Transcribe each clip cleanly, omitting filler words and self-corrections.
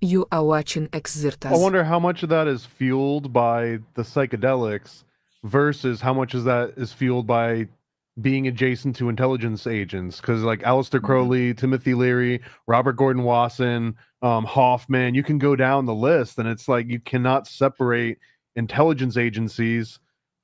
You are watching I Xirtus. wonder how much of that is fueled by the psychedelics versus how much of that is fueled by being adjacent to intelligence agents. Because like Aleister Mhm. Crowley, Timothy Leary, Robert Gordon Wasson, Hoffman, you can go down the list, and it's like you cannot separate intelligence agencies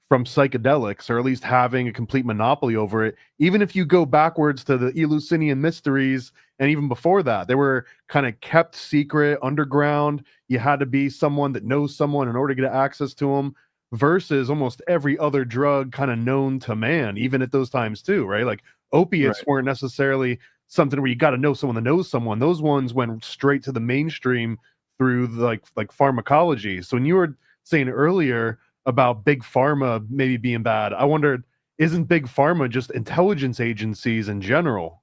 from psychedelics, or at least having a complete monopoly over it. Even if you go backwards to the Eleusinian mysteries, and even before that, they were kind of kept secret underground. You had to be someone that knows someone in order to get access to them, versus almost every other drug kind of known to man, even at those times too, right? Like opiates Right. weren't necessarily something where you got to know someone that knows someone. Those ones went straight to the mainstream through like pharmacology. So when you were saying earlier about big pharma maybe being bad, I wondered, isn't big pharma just intelligence agencies in general?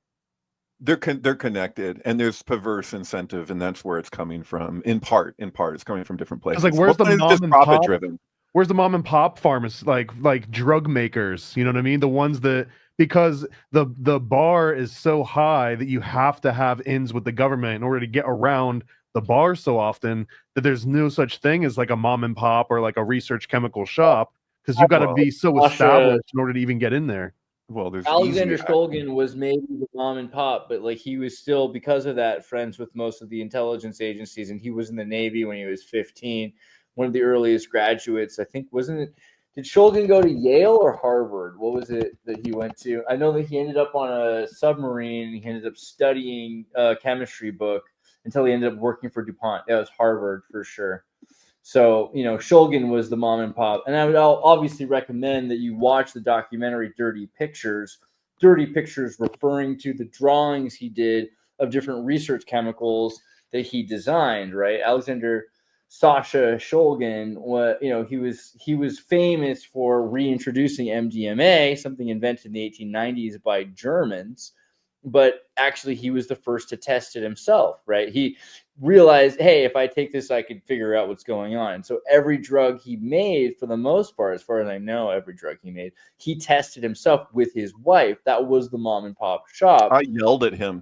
They're connected, and there's perverse incentive, and that's where it's coming from. In part, it's coming from different Because like, places. where's Most the of it's mom just and profit pop? driven. Where's the mom and pop pharmacy, like drug makers? You know what I mean? The ones that, because the bar is so high that you have to have ins with the government in order to get around the bar so often, that there's no such thing as like a mom and pop or like a research chemical shop, because you got to Well, be so Sasha established in order to even get in there. well, there's easy. Alexander Shulgin was maybe the mom and pop, but like he was still, because of that, friends with most of the intelligence agencies, and he was in the Navy when he was 15. One of the earliest graduates, I think, wasn't it? Did Shulgin go to Yale or Harvard? What was it that he went to? I know that he ended up on a submarine and he ended up studying a chemistry book until he ended up working for DuPont. That was Harvard for sure. So, Shulgin was the mom and pop. And I would obviously recommend that you watch the documentary Dirty Pictures. Dirty Pictures referring to the drawings he did of different research chemicals that he designed, right? Alexander Sasha Shulgin, he was famous for reintroducing MDMA, something invented in the 1890s by Germans, but actually he was the first to test it himself, right? He realized, hey, if I take this, I could figure out what's going on. So every drug he made, for the most part, as far as I know, every drug he made, he tested himself with his wife. That was the mom and pop shop. I yelled at him.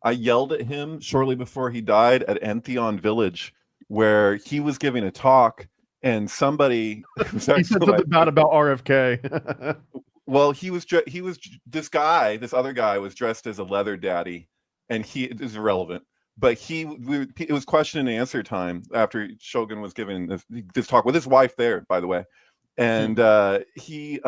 I yelled at him shortly before he died at Entheon Village, where he was giving a talk, and somebody was He said actually something like, bad about RFK. well, he was this guy, this other guy was dressed as a leather daddy, and he it is irrelevant. But it was question and answer time after Shogun was giving this talk with his wife there, by the way, and this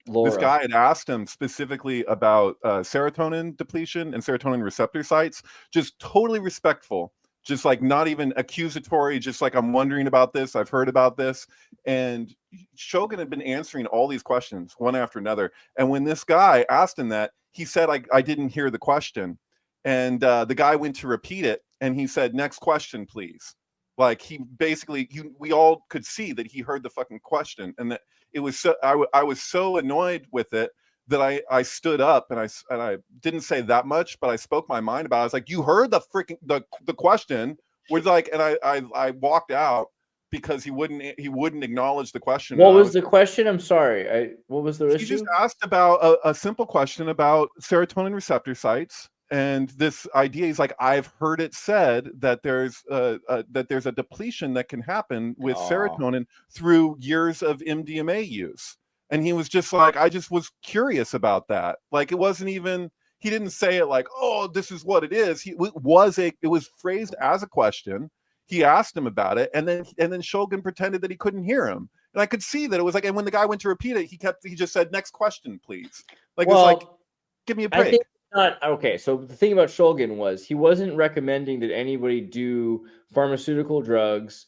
Laura. guy had asked him specifically about serotonin depletion and serotonin receptor sites, just totally respectful, just like not even accusatory, just like, I'm wondering about this, I've heard about this. And Shogun had been answering all these questions one after another, and when this guy asked him that, he said, I didn't hear the question. And the guy went to repeat it, and he said, next question please. Like, he basically, we all could see that he heard the fucking question, and that it was so, I was so annoyed with it that I stood up, and I didn't say that much, but I spoke my mind about it. I was like, you heard the freaking the question. Was like, and I walked out because he wouldn't acknowledge the question. And What I was was the question? I'm sorry. What was the He just issue? asked about a simple question about serotonin receptor sites, and this idea. He's like, I've heard it said that there's a depletion that can happen with Oh. serotonin through years of MDMA use. And he was just like, I just was curious about that. Like, it wasn't even, he didn't say it like, oh, this is what it is. It was phrased as a question. He asked him about it, and then Shogun pretended that he couldn't hear him. And I could see that it was like, and when the guy went to repeat it, he just said, next question please. Like, it's like, Well, give me a I think break. not okay. So the thing about Shulgin was he wasn't recommending that anybody do pharmaceutical drugs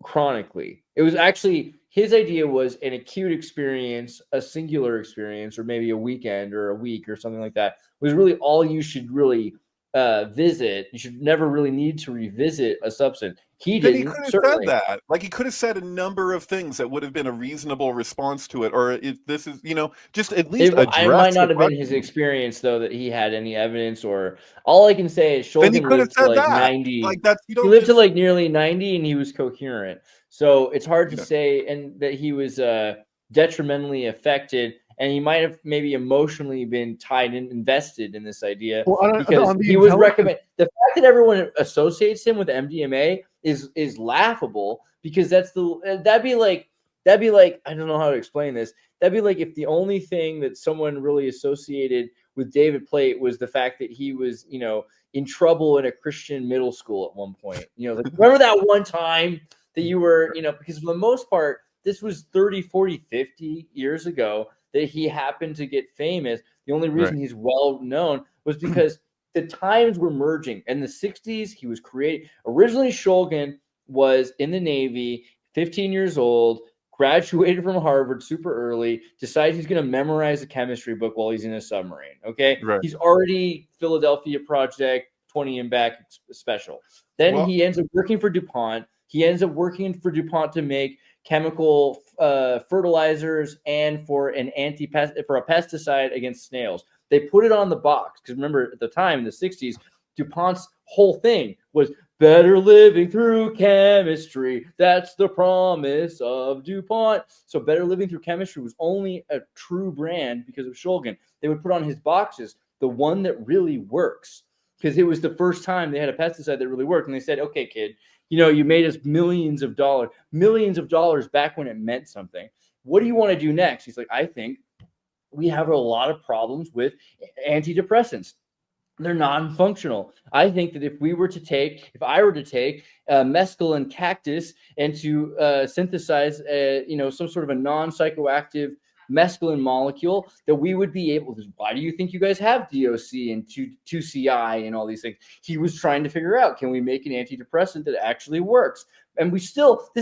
chronically. It was actually his idea was an acute experience, a singular experience, or maybe a weekend or a week or something like that. Was really all you should really visit. You should never really need to revisit a substance. He Then he didn't, could have said certainly. that. Like, he could have said a number of things that would have been a reasonable response to it. Or if this is, just at least It address might the not have been his question. experience though that he had any evidence, or all I can say is Then he Shulgin could have lived to said like that. Like, 90. that's, you He don't lived to just, like nearly 90 and he was coherent. So it's hard to yeah. say, and that he was detrimentally affected. and he might have maybe emotionally been tied and invested in this idea because he was recommended. The fact that everyone associates him with MDMA is laughable, because that'd be like I don't know how to explain this. That'd be like if the only thing that someone really associated with David Plate was the fact that he was, in trouble in a Christian middle school at one point. Like, remember that one time that you were, because for the most part, this was 30, 40, 50 years ago that he happened to get famous. The only reason he's well known was because the times were merging. In the 60s, he was originally Shulgin was in the Navy, 15 years old, graduated from Harvard super early, decides he's going to memorize a chemistry book while he's in a submarine. Okay. Right. He's already Philadelphia Project 20 and back special. Then he ends up working for DuPont. He ends up working for DuPont to make chemical fertilizers and for a pesticide against snails. They put it on the box because remember at the time in the 60s, DuPont's whole thing was better living through chemistry. That's the promise of DuPont. So better living through chemistry was only a true brand because of Shulgin. They would put on his boxes the one that really works, because it was the first time they had a pesticide that really worked. And they said, okay, kid, you made us millions of dollars back when it meant something. What do you want to do next? He's like, I think we have a lot of problems with antidepressants. They're non-functional. I think that if I were to take mescaline cactus and to synthesize, some sort of a non-psychoactive mescaline molecule, that we would be able to. Why do you think you guys have DOC and 2CI and all these things? He was trying to figure out, can we make an antidepressant that actually works? And this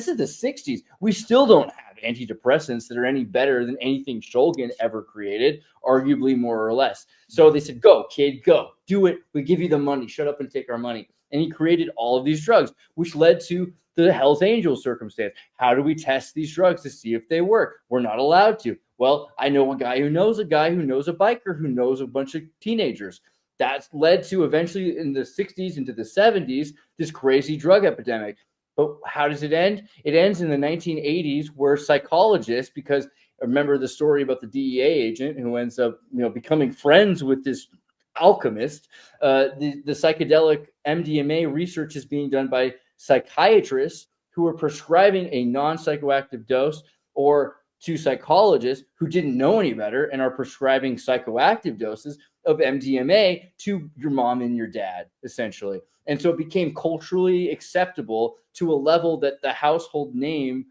is the 60s. We still don't have antidepressants that are any better than anything Shulgin ever created, arguably more or less. So they said, go, kid, go. Do it. We give you the money. Shut up and take our money. And he created all of these drugs, which led to the Hells Angels circumstance. How do we test these drugs to see if they work? We're not allowed to. Well, I know a guy who knows a biker who knows a bunch of teenagers. That's led to eventually in the 60s into the 70s, this crazy drug epidemic. But how does it end? It ends in the 1980s where psychologists, because remember the story about the DEA agent who ends up, becoming friends with this alchemist. The psychedelic MDMA research is being done by psychiatrists who are prescribing a non-psychoactive dose, or to psychologists who didn't know any better and are prescribing psychoactive doses of MDMA to your mom and your dad, essentially. And so it became culturally acceptable to a level that the household name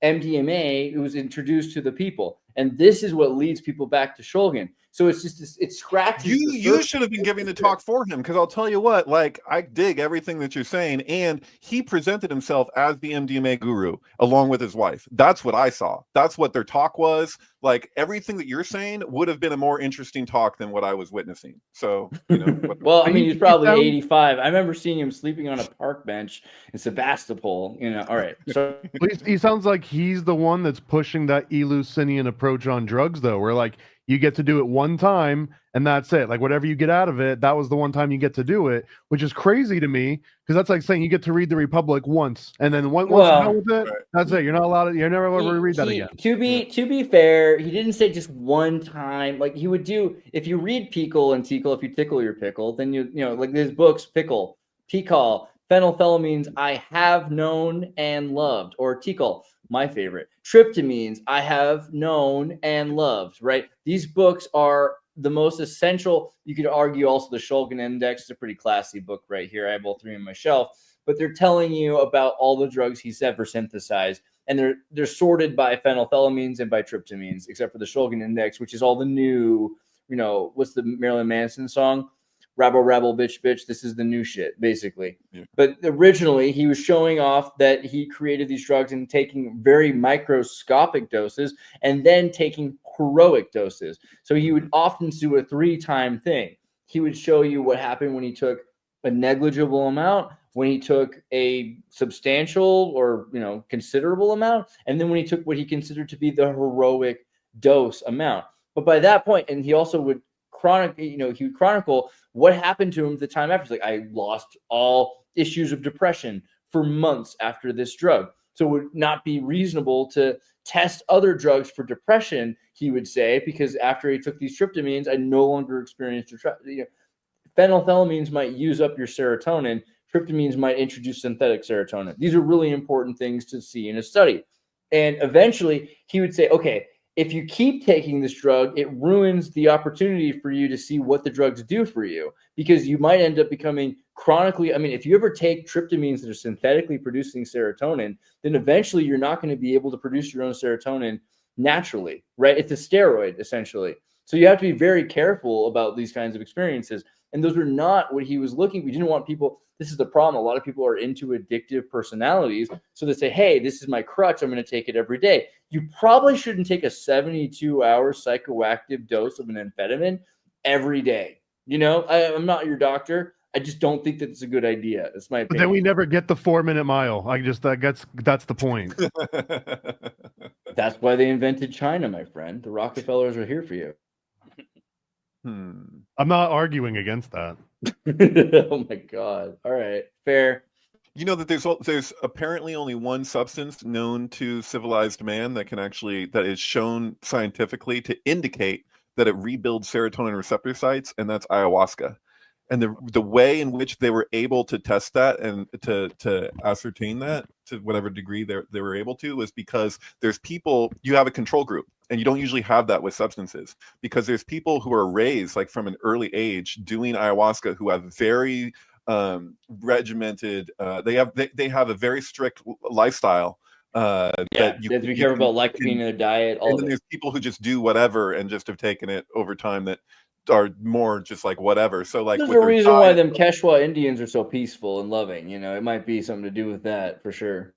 MDMA was introduced to the people. And this is what leads people back to Shulgin. So it's just, it scratches. You should have been giving the talk for him, because I'll tell you what, like, I dig everything that you're saying. And he presented himself as the MDMA guru along with his wife. That's what I saw. That's what their talk was. Like, everything that you're saying would have been a more interesting talk than what I was witnessing. So, well, I mean, he's probably 85. I remember seeing him sleeping on a park bench in Sebastopol, all right. So he sounds like he's the one that's pushing that Eleusinian approach on drugs, though, where like you get to do it one time and that's it. Like whatever you get out of it, that was the one time you get to do it, which is crazy to me, because that's like saying you get to read the Republic once and then once you're done with it, that's it. You're not allowed to. You're never allowed to read that again. To be fair, he didn't say just one time. Like he would do, if you read Pickle and Tickle, if you tickle your pickle, then like his books, Pickle, Tikal, phenethylamines, I have known and loved, or Tickle, my favorite, tryptamines, I have known and loved, right? These books are the most essential. You could argue also the Shulgin Index is a pretty classy book right here. I have all three on my shelf, but they're telling you about all the drugs he's ever synthesized. And they're sorted by phenethylamines and by tryptamines, except for the Shulgin Index, which is all the new, what's the Marilyn Manson song? Rabble, rabble, bitch, bitch. This is the new shit, basically. Yeah. But originally, he was showing off that he created these drugs and taking very microscopic doses and then taking heroic doses. So he would often do a 3-time thing. He would show you what happened when he took a negligible amount, when he took a substantial or considerable amount, and then when he took what he considered to be the heroic dose amount. But by that point, and he also would chronicle what happened to him the time after. He's like, I lost all issues of depression for months after this drug. So it would not be reasonable to test other drugs for depression, he would say, because after he took these tryptamines, I no longer experienced phenethylamines might use up your serotonin. Tryptamines might introduce synthetic serotonin. These are really important things to see in a study. And eventually he would say, okay, if you keep taking this drug, it ruins the opportunity for you to see what the drugs do for you, because you might end up becoming chronically. I mean, if you ever take tryptamines that are synthetically producing serotonin, then eventually you're not going to be able to produce your own serotonin naturally, right? It's a steroid, essentially. So you have to be very careful about these kinds of experiences. And those were not what he was looking. We didn't want people. This is the problem. A lot of people are into addictive personalities. So they say, hey, this is my crutch. I'm going to take it every day. You probably shouldn't take a 72-hour psychoactive dose of an amphetamine every day. You know, I'm not your doctor. I just don't think that it's a good idea. That's my opinion. But then we never get the 4-minute mile. That's the point. That's why they invented China, my friend. The Rockefellers are here for you. I'm not arguing against that. Oh my God. All right. Fair. You know that there's apparently only one substance known to civilized man that is shown scientifically to indicate that it rebuilds serotonin receptor sites, and that's ayahuasca. And the way in which they were able to test that and to ascertain that to whatever degree they were able to was because there's people, you have a control group, and you don't usually have that with substances, because there's people who are raised like from an early age doing ayahuasca who have very regimented, they have a very strict lifestyle. That you have to be careful about lecithin in their diet. And then there's people who just do whatever and just have taken it over time that are more just like whatever. So like there's a reason why them Quechua Indians are so peaceful and loving. You know, it might be something to do with that for sure.